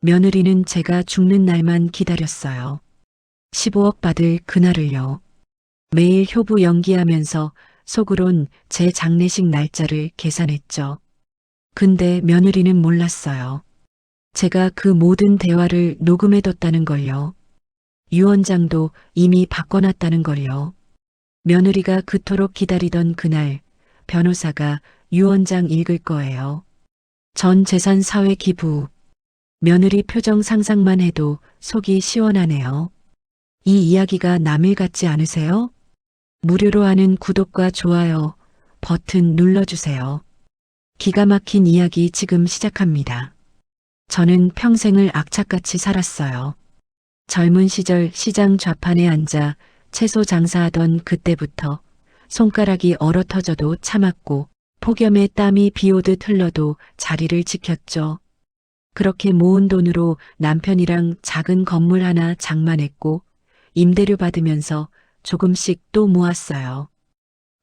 며느리는 제가 죽는 날만 기다렸어요. 15억 받을 그날을요. 매일 효부 연기하면서 속으론 제 장례식 날짜를 계산했죠. 근데 며느리는 몰랐어요. 제가 그 모든 대화를 녹음해뒀다는 걸요. 유언장도 이미 바꿔놨다는 걸요. 며느리가 그토록 기다리던 그날 변호사가 유언장 읽을 거예요. 전 재산 사회 기부. 며느리 표정 상상만 해도 속이 시원하네요. 이 이야기가 남일 같지 않으세요? 무료로 하는 구독과 좋아요 버튼 눌러주세요. 기가 막힌 이야기 지금 시작합니다. 저는 평생을 악착같이 살았어요. 젊은 시절 시장 좌판에 앉아 채소 장사하던 그때부터 손가락이 얼어터져도 참았고 폭염에 땀이 비오듯 흘러도 자리를 지켰죠. 그렇게 모은 돈으로 남편이랑 작은 건물 하나 장만했고 임대료 받으면서 조금씩 또 모았어요.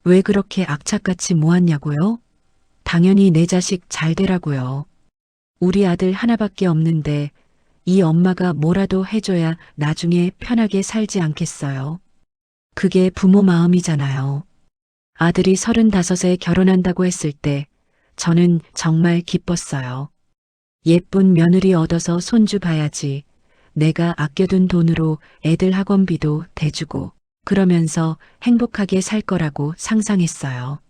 왜 그렇게 악착같이 모았냐고요? 당연히 내 자식 잘 되라고요. 우리 아들 하나밖에 없는데 이 엄마가 뭐라도 해줘야 나중에 편하게 살지 않겠어요. 그게 부모 마음이잖아요. 아들이 35에 결혼한다고 했을 때 저는 정말 기뻤어요. 예쁜 며느리 얻어서 손주 봐야지. 내가 아껴둔 돈으로 애들 학원비도 대주고 그러면서 행복하게 살 거라고 상상했어요.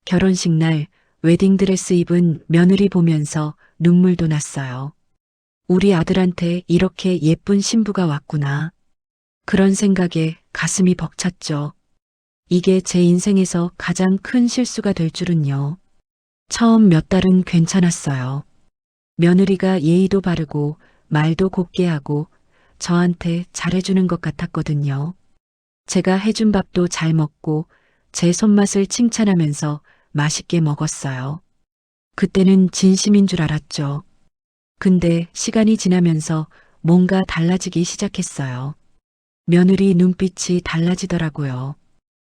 결혼식 날 웨딩드레스 입은 며느리 보면서 눈물도 났어요. 우리 아들한테 이렇게 예쁜 신부가 왔구나. 그런 생각에 가슴이 벅찼죠. 이게 제 인생에서 가장 큰 실수가 될 줄은요. 처음 몇 달은 괜찮았어요. 며느리가 예의도 바르고 말도 곱게 하고 저한테 잘해주는 것 같았거든요. 제가 해준 밥도 잘 먹고 제 손맛을 칭찬하면서 맛있게 먹었어요. 그때는 진심인 줄 알았죠. 근데 시간이 지나면서 뭔가 달라지기 시작했어요. 며느리 눈빛이 달라지더라고요.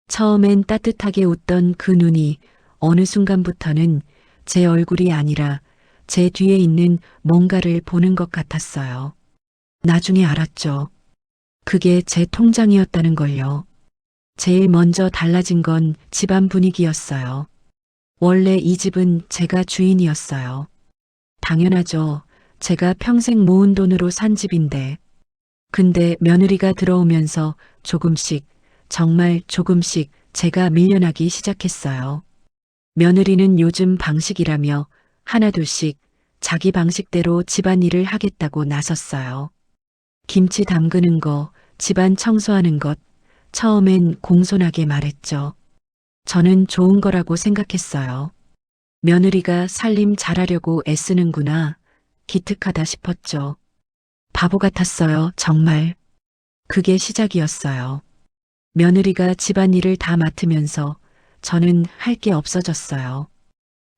처음엔 따뜻하게 웃던 그 눈이 어느 순간부터는 제 얼굴이 아니라 제 뒤에 있는 뭔가를 보는 것 같았어요. 나중에 알았죠. 그게 제 통장이었다는 걸요. 제일 먼저 달라진 건 집안 분위기였어요. 원래 이 집은 제가 주인이었어요. 당연하죠. 제가 평생 모은 돈으로 산 집인데. 근데 며느리가 들어오면서 조금씩, 정말 조금씩 제가 밀려나기 시작했어요. 며느리는 요즘 방식이라며 하나둘씩 자기 방식대로 집안일을 하겠다고 나섰어요. 김치 담그는 거, 집안 청소하는 것, 처음엔 공손하게 말했죠. 저는 좋은 거라고 생각했어요. 며느리가 살림 잘하려고 애쓰는구나, 기특하다 싶었죠. 바보 같았어요, 정말. 그게 시작이었어요. 며느리가 집안일을 다 맡으면서 저는 할 게 없어졌어요.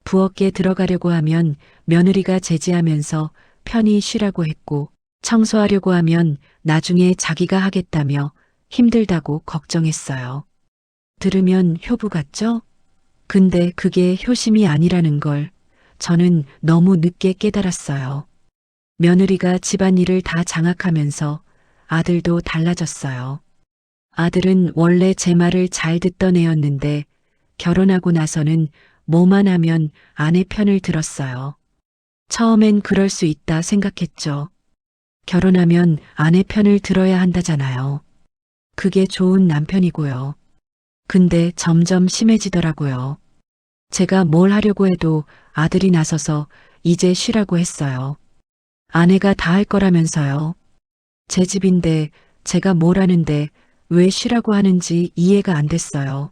부엌에 들어가려고 하면 며느리가 제지하면서 편히 쉬라고 했고 청소하려고 하면 나중에 자기가 하겠다며 힘들다고 걱정했어요. 들으면 효부 같죠? 근데 그게 효심이 아니라는 걸 저는 너무 늦게 깨달았어요. 며느리가 집안일을 다 장악하면서 아들도 달라졌어요. 아들은 원래 제 말을 잘 듣던 애였는데 결혼하고 나서는 뭐만 하면 아내 편을 들었어요. 처음엔 그럴 수 있다 생각했죠. 결혼하면 아내 편을 들어야 한다잖아요. 그게 좋은 남편이고요. 근데 점점 심해지더라고요. 제가 뭘 하려고 해도 아들이 나서서 이제 쉬라고 했어요. 아내가 다 할 거라면서요. 제 집인데 제가 뭘 하는데 왜 쉬라고 하는지 이해가 안 됐어요.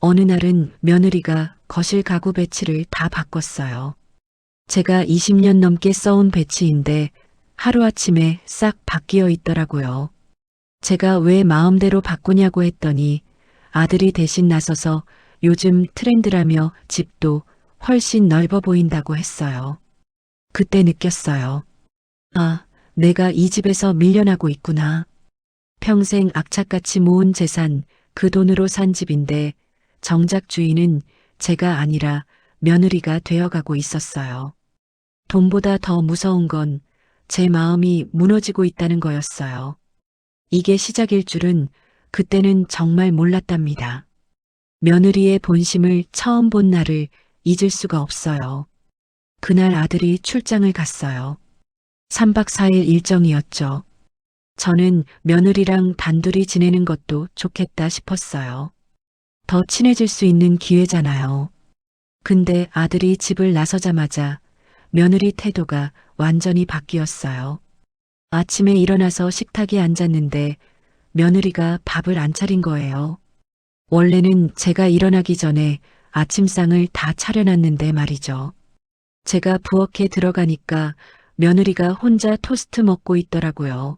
어느 날은 며느리가 거실 가구 배치를 다 바꿨어요. 제가 20년 넘게 써온 배치인데 하루아침에 싹 바뀌어 있더라고요. 제가 왜 마음대로 바꾸냐고 했더니 아들이 대신 나서서 요즘 트렌드라며 집도 훨씬 넓어 보인다고 했어요. 그때 느꼈어요. 아, 내가 이 집에서 밀려나고 있구나. 평생 악착같이 모은 재산, 그 돈으로 산 집인데 정작 주인은 제가 아니라 며느리가 되어가고 있었어요. 돈보다 더 무서운 건 제 마음이 무너지고 있다는 거였어요. 이게 시작일 줄은 그때는 정말 몰랐답니다. 며느리의 본심을 처음 본 날을 잊을 수가 없어요. 그날 아들이 출장을 갔어요. 3박 4일 일정이었죠. 저는 며느리랑 단둘이 지내는 것도 좋겠다 싶었어요. 더 친해질 수 있는 기회잖아요. 근데 아들이 집을 나서자마자 며느리 태도가 완전히 바뀌었어요. 아침에 일어나서 식탁에 앉았는데 며느리가 밥을 안 차린 거예요. 원래는 제가 일어나기 전에 아침상을 다 차려놨는데 말이죠. 제가 부엌에 들어가니까 며느리가 혼자 토스트 먹고 있더라고요.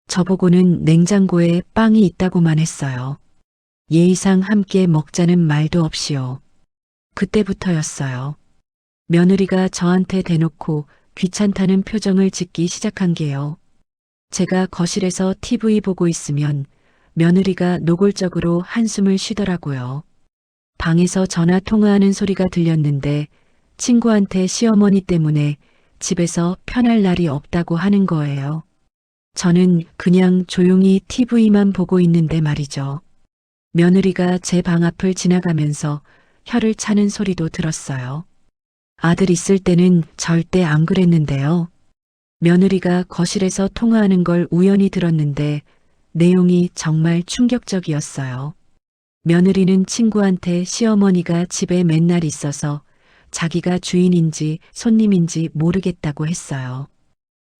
저보고는 냉장고에 빵이 있다고만 했어요. 예의상 함께 먹자는 말도 없이요. 그때부터였어요. 며느리가 저한테 대놓고 귀찮다는 표정을 짓기 시작한 게요. 제가 거실에서 TV 보고 있으면 며느리가 노골적으로 한숨을 쉬더라고요. 방에서 전화 통화하는 소리가 들렸는데 친구한테 시어머니 때문에 집에서 편할 날이 없다고 하는 거예요. 저는 그냥 조용히 TV만 보고 있는데 말이죠. 며느리가 제 방 앞을 지나가면서 혀를 차는 소리도 들었어요. 아들 있을 때는 절대 안 그랬는데요. 며느리가 거실에서 통화하는 걸 우연히 들었는데 내용이 정말 충격적이었어요. 며느리는 친구한테 시어머니가 집에 맨날 있어서 자기가 주인인지 손님인지 모르겠다고 했어요.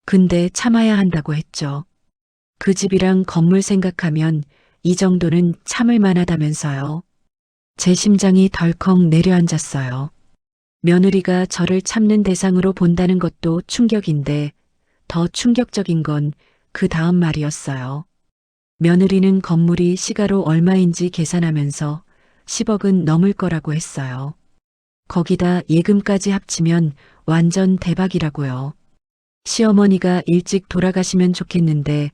근데 참아야 한다고 했죠. 그 집이랑 건물 생각하면 이 정도는 참을 만하다면서요. 제 심장이 덜컥 내려앉았어요. 며느리가 저를 참는 대상으로 본다는 것도 충격인데 더 충격적인 건 그 다음 말이었어요. 며느리는 건물이 시가로 얼마인지 계산하면서 10억은 넘을 거라고 했어요. 거기다 예금까지 합치면 완전 대박이라고요. 시어머니가 일찍 돌아가시면 좋겠는데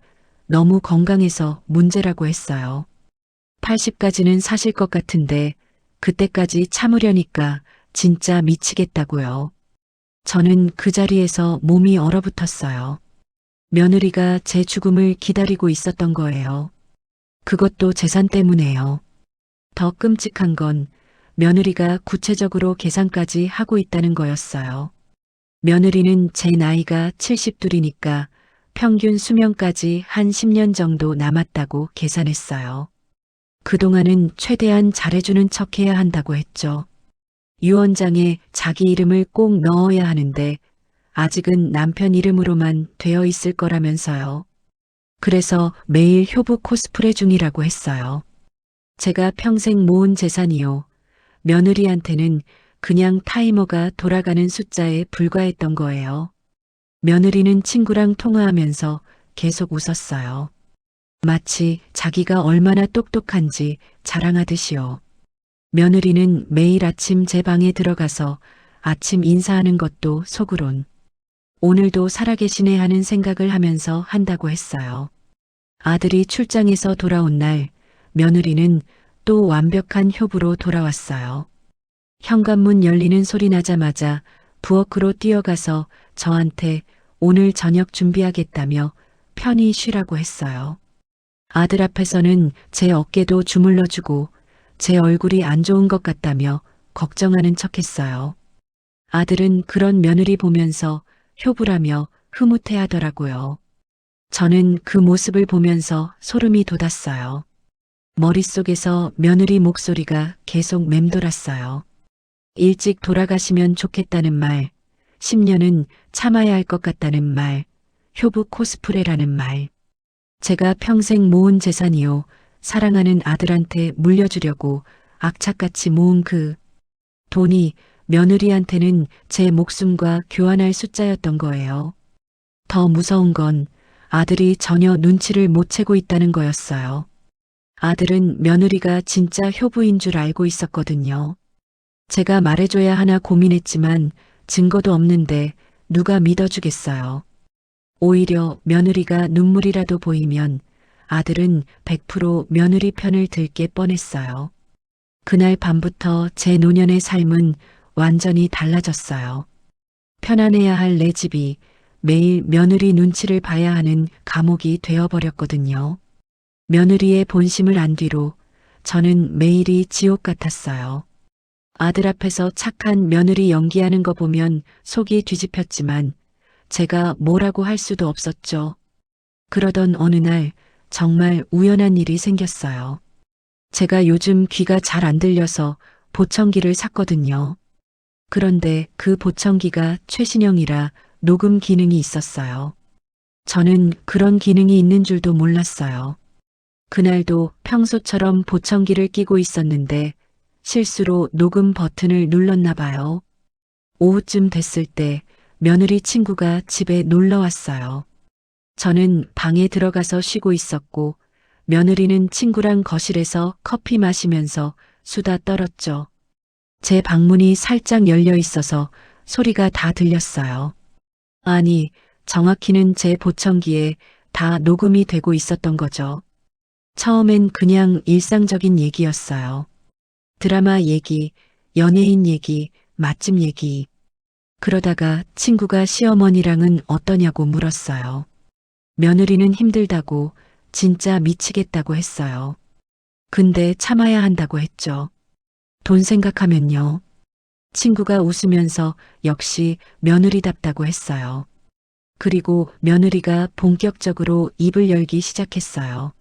너무 건강해서 문제라고 했어요. 80까지는 사실 것 같은데 그때까지 참으려니까 진짜 미치겠다고요. 저는 그 자리에서 몸이 얼어붙었어요. 며느리가 제 죽음을 기다리고 있었던 거예요. 그것도 재산 때문에요. 더 끔찍한 건 며느리가 구체적으로 계산까지 하고 있다는 거였어요. 며느리는 제 나이가 72이니까 평균 수명까지 한 10년 정도 남았다고 계산했어요. 그동안은 최대한 잘해주는 척 해야 한다고 했죠. 유언장에 자기 이름을 꼭 넣어야 하는데 아직은 남편 이름으로만 되어 있을 거라면서요. 그래서 매일 효부 코스프레 중이라고 했어요. 제가 평생 모은 재산이요. 며느리한테는 그냥 타이머가 돌아가는 숫자에 불과했던 거예요. 며느리는 친구랑 통화하면서 계속 웃었어요. 마치 자기가 얼마나 똑똑한지 자랑하듯이요. 며느리는 매일 아침 제 방에 들어가서 아침 인사하는 것도 속으론 오늘도 살아계시네 하는 생각을 하면서 한다고 했어요. 아들이 출장에서 돌아온 날 며느리는 또 완벽한 효부로 돌아왔어요. 현관문 열리는 소리 나자마자 부엌으로 뛰어가서 저한테 오늘 저녁 준비하겠다며 편히 쉬라고 했어요. 아들 앞에서는 제 어깨도 주물러주고 제 얼굴이 안 좋은 것 같다며 걱정하는 척했어요. 아들은 그런 며느리 보면서 효부라며 흐뭇해하더라고요. 저는 그 모습을 보면서 소름이 돋았어요. 머릿속에서 며느리 목소리가 계속 맴돌았어요. 일찍 돌아가시면 좋겠다는 말, 10년은 참아야 할 것 같다는 말, 효부 코스프레라는 말. 제가 평생 모은 재산이요. 사랑하는 아들한테 물려주려고 악착같이 모은 그 돈이 며느리한테는 제 목숨과 교환할 숫자였던 거예요. 더 무서운 건 아들이 전혀 눈치를 못 채고 있다는 거였어요. 아들은 며느리가 진짜 효부인 줄 알고 있었거든요. 제가 말해줘야 하나 고민했지만 증거도 없는데 누가 믿어주겠어요. 오히려 며느리가 눈물이라도 보이면 아들은 100% 며느리 편을 들게 뻔했어요. 그날 밤부터 제 노년의 삶은 완전히 달라졌어요. 편안해야 할 내 집이 매일 며느리 눈치를 봐야 하는 감옥이 되어버렸거든요. 며느리의 본심을 안 뒤로 저는 매일이 지옥 같았어요. 아들 앞에서 착한 며느리 연기하는 거 보면 속이 뒤집혔지만 제가 뭐라고 할 수도 없었죠. 그러던 어느 날 정말 우연한 일이 생겼어요. 제가 요즘 귀가 잘 안 들려서 보청기를 샀거든요. 그런데 그 보청기가 최신형이라 녹음 기능이 있었어요. 저는 그런 기능이 있는 줄도 몰랐어요. 그날도 평소처럼 보청기를 끼고 있었는데 실수로 녹음 버튼을 눌렀나 봐요. 오후쯤 됐을 때 며느리 친구가 집에 놀러 왔어요. 저는 방에 들어가서 쉬고 있었고 며느리는 친구랑 거실에서 커피 마시면서 수다 떨었죠. 제 방문이 살짝 열려 있어서 소리가 다 들렸어요. 아니, 정확히는 제 보청기에 다 녹음이 되고 있었던 거죠. 처음엔 그냥 일상적인 얘기였어요. 드라마 얘기, 연예인 얘기, 맛집 얘기. 그러다가 친구가 시어머니랑은 어떠냐고 물었어요. 며느리는 힘들다고 진짜 미치겠다고 했어요. 근데 참아야 한다고 했죠. 돈 생각하면요. 친구가 웃으면서 역시 며느리답다고 했어요. 그리고 며느리가 본격적으로 입을 열기 시작했어요.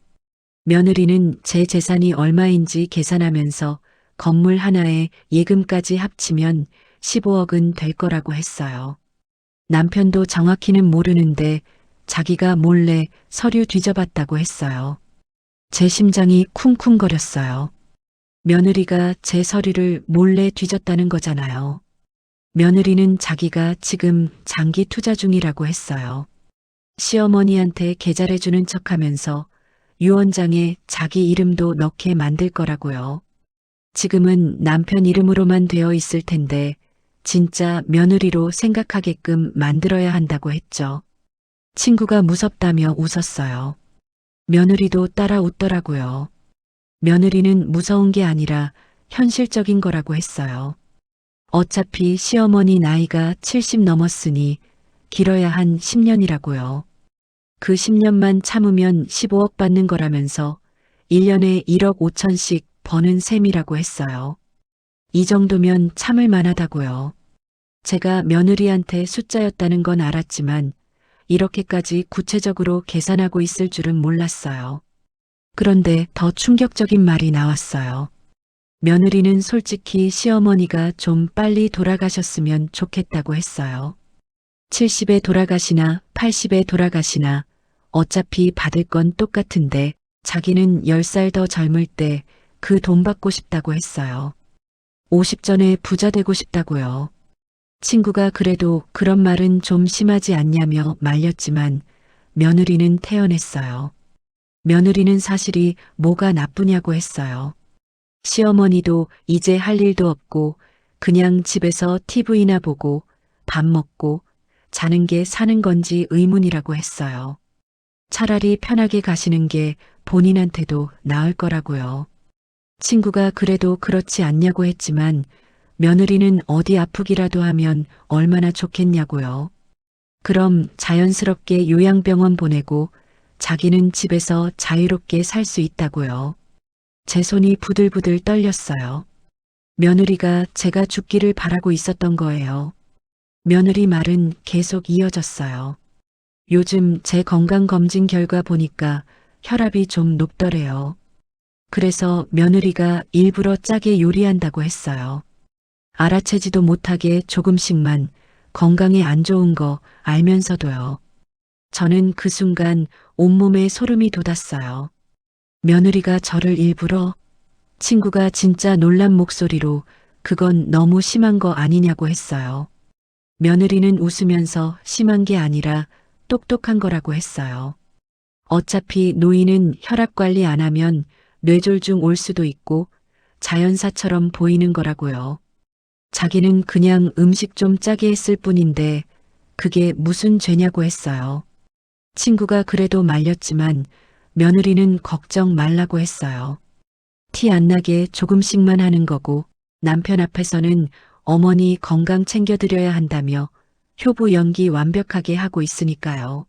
며느리는 제 재산이 얼마인지 계산하면서 건물 하나에 예금까지 합치면 15억은 될 거라고 했어요. 남편도 정확히는 모르는데 자기가 몰래 서류 뒤져봤다고 했어요. 제 심장이 쿵쿵거렸어요. 며느리가 제 서류를 몰래 뒤졌다는 거잖아요. 며느리는 자기가 지금 장기 투자 중이라고 했어요. 시어머니한테 계좌해주는 척하면서 유언장에 자기 이름도 넣게 만들 거라고요. 지금은 남편 이름으로만 되어 있을 텐데 진짜 며느리로 생각하게끔 만들어야 한다고 했죠. 친구가 무섭다며 웃었어요. 며느리도 따라 웃더라고요. 며느리는 무서운 게 아니라 현실적인 거라고 했어요. 어차피 시어머니 나이가 70 넘었으니 길어야 한 10년이라고요. 그 10년만 참으면 15억 받는 거라면서 1년에 1억 5천씩 버는 셈이라고 했어요. 이 정도면 참을 만하다고요. 제가 며느리한테 숫자였다는 건 알았지만 이렇게까지 구체적으로 계산하고 있을 줄은 몰랐어요. 그런데 더 충격적인 말이 나왔어요. 며느리는 솔직히 시어머니가 좀 빨리 돌아가셨으면 좋겠다고 했어요. 70에 돌아가시나 80에 돌아가시나 어차피 받을 건 똑같은데 자기는 10살 더 젊을 때 그 돈 받고 싶다고 했어요. 50 전에 부자 되고 싶다고요. 친구가 그래도 그런 말은 좀 심하지 않냐며 말렸지만 며느리는 태연했어요. 며느리는 사실이 뭐가 나쁘냐고 했어요. 시어머니도 이제 할 일도 없고 그냥 집에서 TV나 보고 밥 먹고 자는 게 사는 건지 의문이라고 했어요. 차라리 편하게 가시는 게 본인한테도 나을 거라고요. 친구가 그래도 그렇지 않냐고 했지만 며느리는 어디 아프기라도 하면 얼마나 좋겠냐고요. 그럼 자연스럽게 요양병원 보내고 자기는 집에서 자유롭게 살 수 있다고요. 제 손이 부들부들 떨렸어요. 며느리가 제가 죽기를 바라고 있었던 거예요. 며느리 말은 계속 이어졌어요. 요즘 제 건강검진 결과 보니까 혈압이 좀 높더래요. 그래서 며느리가 일부러 짜게 요리한다고 했어요. 알아채지도 못하게 조금씩만 건강에 안 좋은 거 알면서도요. 저는 그 순간 온몸에 소름이 돋았어요. 며느리가 저를 일부러 친구가 진짜 놀란 목소리로 그건 너무 심한 거 아니냐고 했어요. 며느리는 웃으면서 심한 게 아니라 똑똑한 거라고 했어요. 어차피 노인은 혈압 관리 안 하면 뇌졸중 올 수도 있고 자연사처럼 보이는 거라고요. 자기는 그냥 음식 좀 짜게 했을 뿐인데 그게 무슨 죄냐고 했어요. 친구가 그래도 말렸지만 며느리는 걱정 말라고 했어요. 티 안 나게 조금씩만 하는 거고 남편 앞에서는 어머니 건강 챙겨드려야 한다며 효부 연기 완벽하게 하고 있으니까요.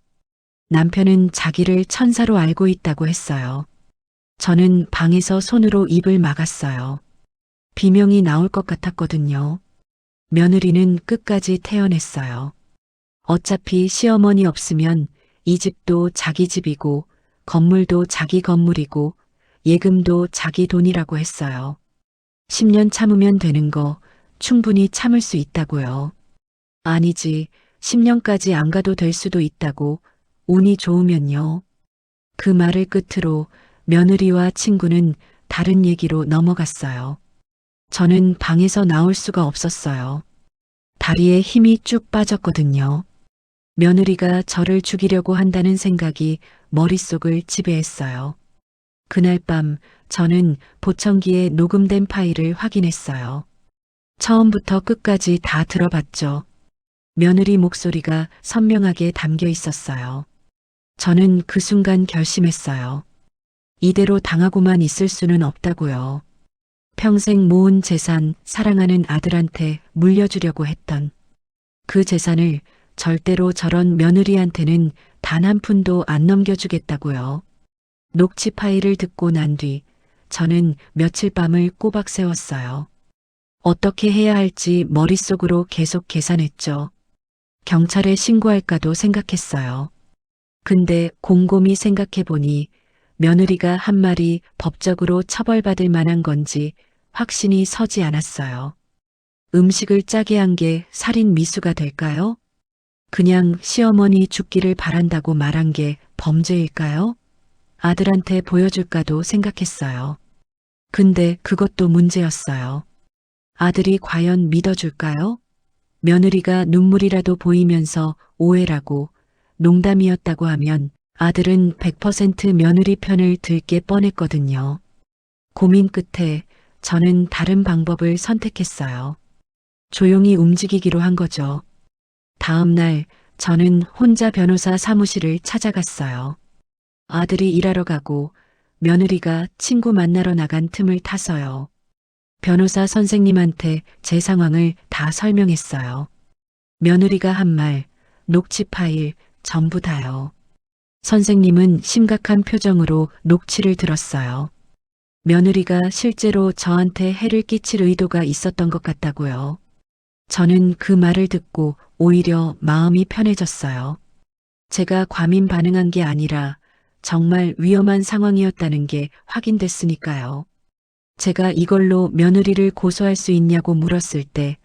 남편은 자기를 천사로 알고 있다고 했어요. 저는 방에서 손으로 입을 막았어요. 비명이 나올 것 같았거든요. 며느리는 끝까지 태어냈어요. 어차피 시어머니 없으면 이 집도 자기 집이고 건물도 자기 건물이고 예금도 자기 돈이라고 했어요. 10년 참으면 되는 거 충분히 참을 수 있다고요. 아니지, 10년까지 안 가도 될 수도 있다고, 운이 좋으면요. 그 말을 끝으로 며느리와 친구는 다른 얘기로 넘어갔어요. 저는 방에서 나올 수가 없었어요. 다리에 힘이 쭉 빠졌거든요. 며느리가 저를 죽이려고 한다는 생각이 머릿속을 지배했어요. 그날 밤 저는 보청기에 녹음된 파일을 확인했어요. 처음부터 끝까지 다 들어봤죠. 며느리 목소리가 선명하게 담겨 있었어요. 저는 그 순간 결심했어요. 이대로 당하고만 있을 수는 없다고요. 평생 모은 재산, 사랑하는 아들한테 물려주려고 했던 그 재산을 절대로 저런 며느리한테는 단 한 푼도 안 넘겨주겠다고요. 녹취 파일을 듣고 난 뒤 저는 며칠 밤을 꼬박 세웠어요. 어떻게 해야 할지 머릿속으로 계속 계산했죠. 경찰에 신고할까도 생각했어요. 근데 곰곰이 생각해보니 며느리가 한 말이 법적으로 처벌받을 만한 건지 확신이 서지 않았어요. 음식을 짜게 한 게 살인 미수가 될까요? 그냥 시어머니 죽기를 바란다고 말한 게 범죄일까요? 아들한테 보여줄까도 생각했어요. 근데 그것도 문제였어요. 아들이 과연 믿어줄까요? 며느리가 눈물이라도 보이면서 오해라고 농담이었다고 하면 아들은 100% 며느리 편을 들게 뻔했거든요. 고민 끝에 저는 다른 방법을 선택했어요. 조용히 움직이기로 한 거죠. 다음 날 저는 혼자 변호사 사무실을 찾아갔어요. 아들이 일하러 가고 며느리가 친구 만나러 나간 틈을 타서요. 변호사 선생님한테 제 상황을 다 설명했어요. 며느리가 한 말, 녹취 파일, 전부 다요. 선생님은 심각한 표정으로 녹취를 들었어요. 며느리가 실제로 저한테 해를 끼칠 의도가 있었던 것 같다고요. 저는 그 말을 듣고 오히려 마음이 편해졌어요. 제가 과민 반응한 게 아니라 정말 위험한 상황이었다는 게 확인됐으니까요. 제가 이걸로 며느리를 고소할 수 있냐고 물었을 때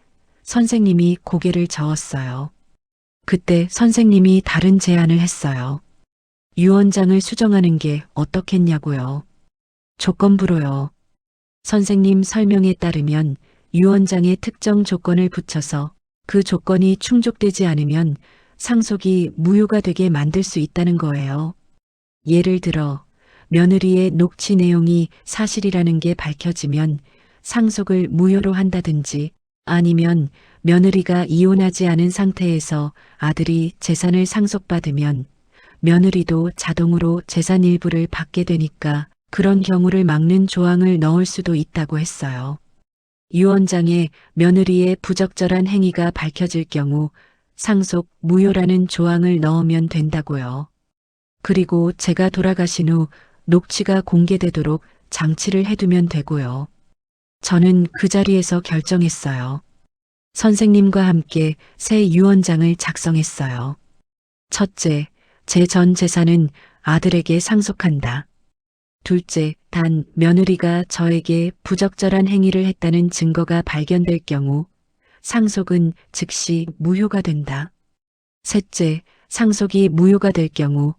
선생님이 고개를 저었어요. 그때 선생님이 다른 제안을 했어요. 유언장을 수정하는 게 어떻겠냐고요. 조건부로요. 선생님 설명에 따르면 유언장에 특정 조건을 붙여서 그 조건이 충족되지 않으면 상속이 무효가 되게 만들 수 있다는 거예요. 예를 들어 며느리의 녹취 내용이 사실이라는 게 밝혀지면 상속을 무효로 한다든지 아니면 며느리가 이혼하지 않은 상태에서 아들이 재산을 상속받으면 며느리도 자동으로 재산 일부를 받게 되니까 그런 경우를 막는 조항을 넣을 수도 있다고 했어요. 유언장에 며느리의 부적절한 행위가 밝혀질 경우 상속 무효라는 조항을 넣으면 된다고요. 그리고 제가 돌아가신 후 녹취가 공개되도록 장치를 해두면 되고요. 저는 그 자리에서 결정했어요. 선생님과 함께 새 유언장을 작성했어요. 첫째, 제 전 재산은 아들에게 상속한다. 둘째, 단 며느리가 저에게 부적절한 행위를 했다는 증거가 발견될 경우 상속은 즉시 무효가 된다. 셋째, 상속이 무효가 될 경우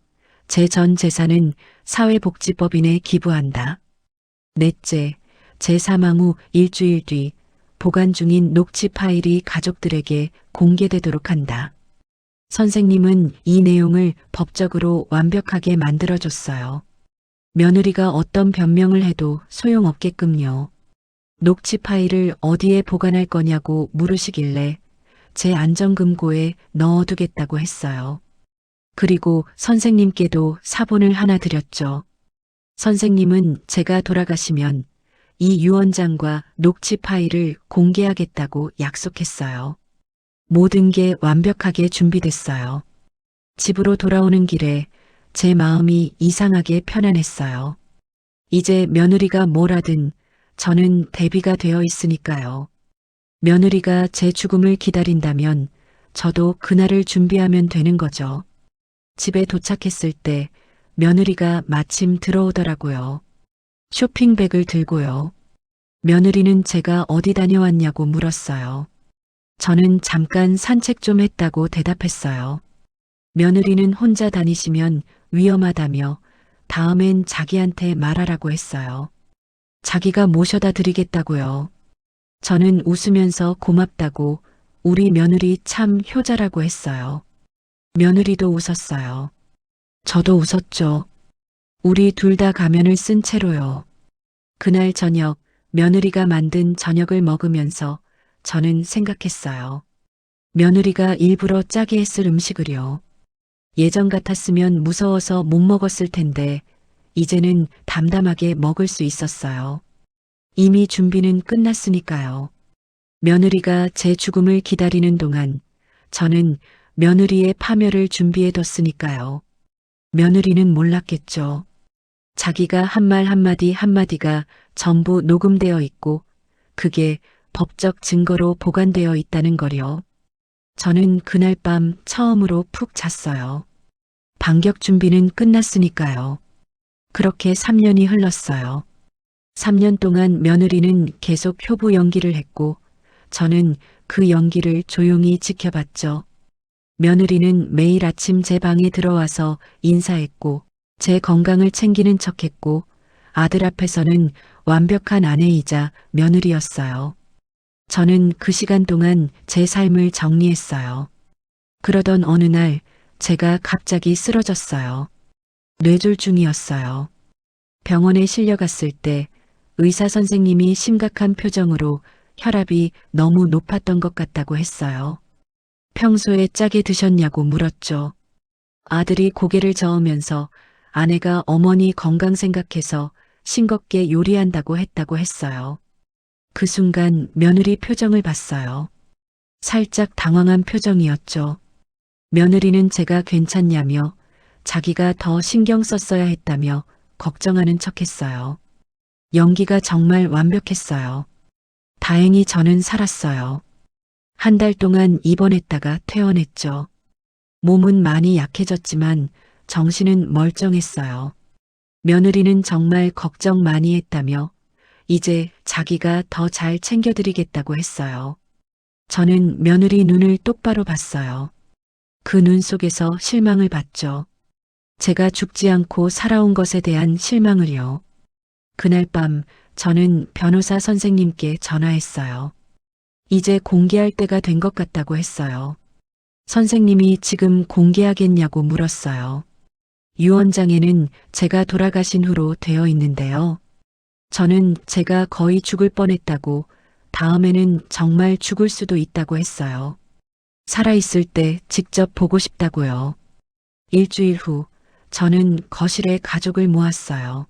제 전 재산은 사회복지법인에 기부한다. 넷째, 제 사망 후 일주일 뒤 보관 중인 녹취 파일이 가족들에게 공개되도록 한다. 선생님은 이 내용을 법적으로 완벽하게 만들어줬어요. 며느리가 어떤 변명을 해도 소용없게끔요. 녹취 파일을 어디에 보관할 거냐고 물으시길래 제 안전금고에 넣어두겠다고 했어요. 그리고 선생님께도 사본을 하나 드렸죠. 선생님은 제가 돌아가시면 이 유언장과 녹취 파일을 공개하겠다고 약속했어요. 모든 게 완벽하게 준비됐어요. 집으로 돌아오는 길에 제 마음이 이상하게 편안했어요. 이제 며느리가 뭘 하든 저는 대비가 되어 있으니까요. 며느리가 제 죽음을 기다린다면 저도 그날을 준비하면 되는 거죠. 집에 도착했을 때 며느리가 마침 들어오더라고요. 쇼핑백을 들고요. 며느리는 제가 어디 다녀왔냐고 물었어요. 저는 잠깐 산책 좀 했다고 대답했어요. 며느리는 혼자 다니시면 위험하다며 다음엔 자기한테 말하라고 했어요. 자기가 모셔다 드리겠다고요. 저는 웃으면서 고맙다고 우리 며느리 참 효자라고 했어요. 며느리도 웃었어요. 저도 웃었죠. 우리 둘 다 가면을 쓴 채로요. 그날 저녁 며느리가 만든 저녁을 먹으면서 저는 생각했어요. 며느리가 일부러 짜게 했을 음식을요. 예전 같았으면 무서워서 못 먹었을 텐데 이제는 담담하게 먹을 수 있었어요. 이미 준비는 끝났으니까요. 며느리가 제 죽음을 기다리는 동안 저는 며느리의 파멸을 준비해뒀으니까요. 며느리는 몰랐겠죠. 자기가 한 말 한마디 한마디가 전부 녹음되어 있고 그게 법적 증거로 보관되어 있다는 거요. 저는 그날 밤 처음으로 푹 잤어요. 반격 준비는 끝났으니까요. 그렇게 3년이 흘렀어요. 3년 동안 며느리는 계속 효부 연기를 했고 저는 그 연기를 조용히 지켜봤죠. 며느리는 매일 아침 제 방에 들어와서 인사했고 제 건강을 챙기는 척했고 아들 앞에서는 완벽한 아내이자 며느리였어요. 저는 그 시간 동안 제 삶을 정리했어요. 그러던 어느 날 제가 갑자기 쓰러졌어요. 뇌졸중이었어요. 병원에 실려갔을 때 의사 선생님이 심각한 표정으로 혈압이 너무 높았던 것 같다고 했어요. 평소에 짜게 드셨냐고 물었죠. 아들이 고개를 저으면서 아내가 어머니 건강 생각해서 싱겁게 요리한다고 했다고 했어요. 그 순간 며느리 표정을 봤어요. 살짝 당황한 표정이었죠. 며느리는 제가 괜찮냐며 자기가 더 신경 썼어야 했다며 걱정하는 척했어요. 연기가 정말 완벽했어요. 다행히 저는 살았어요. 한 달 동안 입원했다가 퇴원했죠. 몸은 많이 약해졌지만 정신은 멀쩡했어요. 며느리는 정말 걱정 많이 했다며 이제 자기가 더 잘 챙겨드리겠다고 했어요. 저는 며느리 눈을 똑바로 봤어요. 그 눈 속에서 실망을 봤죠. 제가 죽지 않고 살아온 것에 대한 실망을요. 그날 밤 저는 변호사 선생님께 전화했어요. 이제 공개할 때가 된 것 같다고 했어요. 선생님이 지금 공개하겠냐고 물었어요. 유언장에는 제가 돌아가신 후로 되어 있는데요. 저는 제가 거의 죽을 뻔했다고 다음에는 정말 죽을 수도 있다고 했어요. 살아있을 때 직접 보고 싶다고요. 일주일 후 저는 거실에 가족을 모았어요.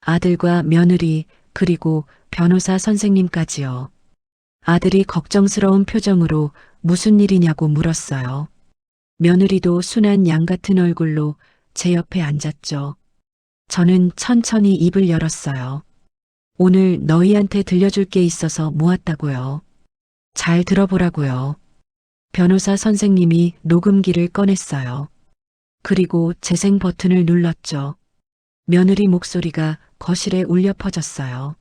아들과 며느리 그리고 변호사 선생님까지요. 아들이 걱정스러운 표정으로 무슨 일이냐고 물었어요. 며느리도 순한 양 같은 얼굴로 제 옆에 앉았죠. 저는 천천히 입을 열었어요. 오늘 너희한테 들려줄 게 있어서 모았다고요. 잘 들어보라고요. 변호사 선생님이 녹음기를 꺼냈어요. 그리고 재생 버튼을 눌렀죠. 며느리 목소리가 거실에 울려 퍼졌어요.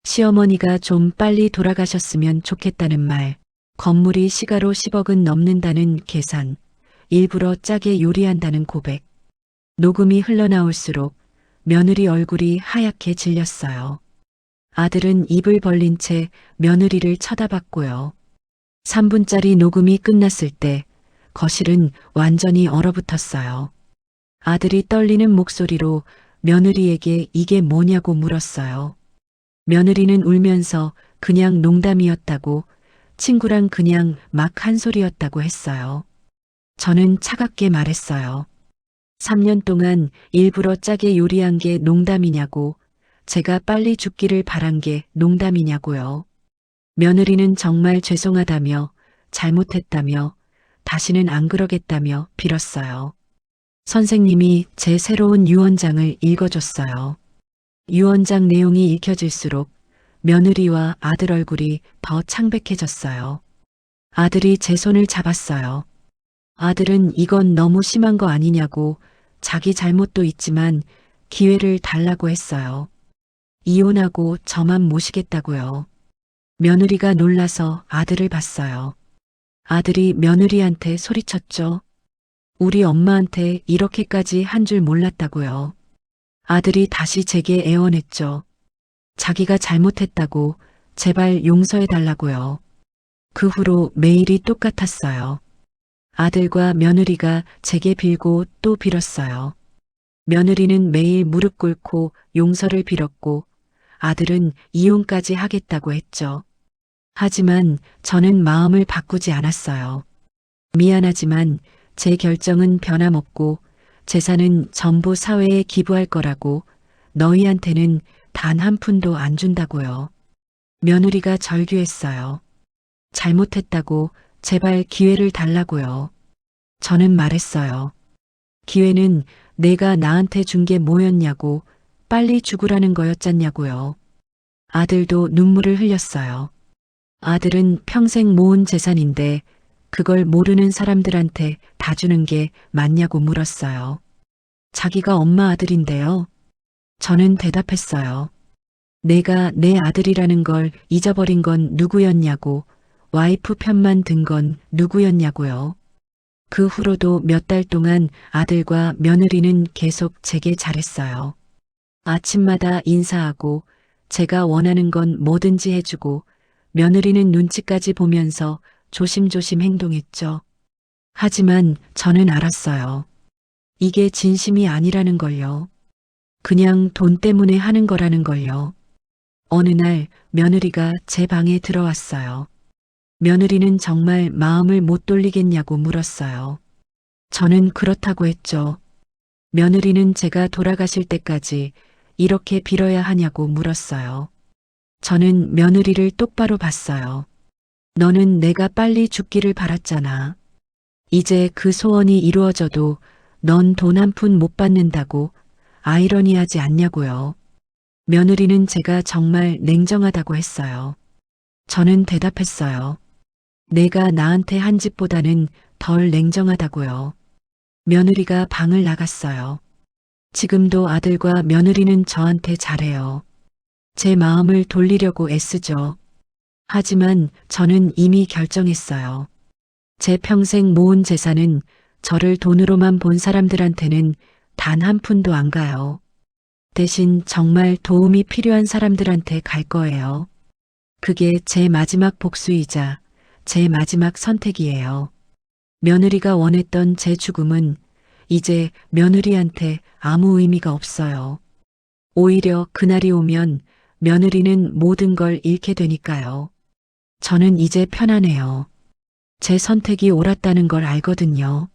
시어머니가 좀 빨리 돌아가셨으면 좋겠다는 말, 건물이 시가로 10억은 넘는다는 계산, 일부러 짜게 요리한다는 고백. 녹음이 흘러나올수록 며느리 얼굴이 하얗게 질렸어요. 아들은 입을 벌린 채 며느리를 쳐다봤고요. 3분짜리 녹음이 끝났을 때 거실은 완전히 얼어붙었어요. 아들이 떨리는 목소리로 며느리에게 이게 뭐냐고 물었어요. 며느리는 울면서 그냥 농담이었다고, 친구랑 그냥 막 한 소리였다고 했어요. 저는 차갑게 말했어요. 3년 동안 일부러 짜게 요리한 게 농담이냐고, 제가 빨리 죽기를 바란 게 농담이냐고요. 며느리는 정말 죄송하다며 잘못했다며 다시는 안 그러겠다며 빌었어요. 선생님이 제 새로운 유언장을 읽어줬어요. 유언장 내용이 읽혀질수록 며느리와 아들 얼굴이 더 창백해졌어요. 아들이 제 손을 잡았어요. 아들은 이건 너무 심한 거 아니냐고 자기 잘못도 있지만 기회를 달라고 했어요. 이혼하고 저만 모시겠다고요. 며느리가 놀라서 아들을 봤어요. 아들이 며느리한테 소리쳤죠. 우리 엄마한테 이렇게까지 한 줄 몰랐다고요. 아들이 다시 제게 애원했죠. 자기가 잘못했다고 제발 용서해 달라고요. 그 후로 매일이 똑같았어요. 아들과 며느리가 제게 빌고 또 빌었어요. 며느리는 매일 무릎 꿇고 용서를 빌었고 아들은 이혼까지 하겠다고 했죠. 하지만 저는 마음을 바꾸지 않았어요. 미안하지만 제 결정은 변함없고 재산은 전부 사회에 기부할 거라고 너희한테는 단 한 푼도 안 준다고요. 며느리가 절규했어요. 잘못했다고 제발 기회를 달라고요. 저는 말했어요. 기회는 내가 나한테 준 게 뭐였냐고 빨리 죽으라는 거였잖냐고요. 아들도 눈물을 흘렸어요. 아들은 평생 모은 재산인데 그걸 모르는 사람들한테 다 주는 게 맞냐고 물었어요. 자기가 엄마 아들인데요. 저는 대답했어요. 내가 내 아들이라는 걸 잊어버린 건 누구였냐고, 와이프 편만 든 건 누구였냐고요. 그 후로도 몇 달 동안 아들과 며느리는 계속 제게 잘했어요. 아침마다 인사하고 제가 원하는 건 뭐든지 해주고 며느리는 눈치까지 보면서 조심조심 행동했죠. 하지만 저는 알았어요. 이게 진심이 아니라는 걸요. 그냥 돈 때문에 하는 거라는 걸요. 어느 날 며느리가 제 방에 들어왔어요. 며느리는 정말 마음을 못 돌리겠냐고 물었어요. 저는 그렇다고 했죠. 며느리는 제가 돌아가실 때까지 이렇게 빌어야 하냐고 물었어요. 저는 며느리를 똑바로 봤어요. 너는 내가 빨리 죽기를 바랐잖아. 이제 그 소원이 이루어져도 넌 돈 한 푼 못 받는다고 아이러니하지 않냐고요. 며느리는 제가 정말 냉정하다고 했어요. 저는 대답했어요. 내가 나한테 한 짓보다는 덜 냉정하다고요. 며느리가 방을 나갔어요. 지금도 아들과 며느리는 저한테 잘해요. 제 마음을 돌리려고 애쓰죠. 하지만 저는 이미 결정했어요. 제 평생 모은 재산은 저를 돈으로만 본 사람들한테는 단 한 푼도 안 가요. 대신 정말 도움이 필요한 사람들한테 갈 거예요. 그게 제 마지막 복수이자 제 마지막 선택이에요. 며느리가 원했던 제 죽음은 이제 며느리한테 아무 의미가 없어요. 오히려 그날이 오면 며느리는 모든 걸 잃게 되니까요. 저는 이제 편안해요. 제 선택이 옳았다는 걸 알거든요.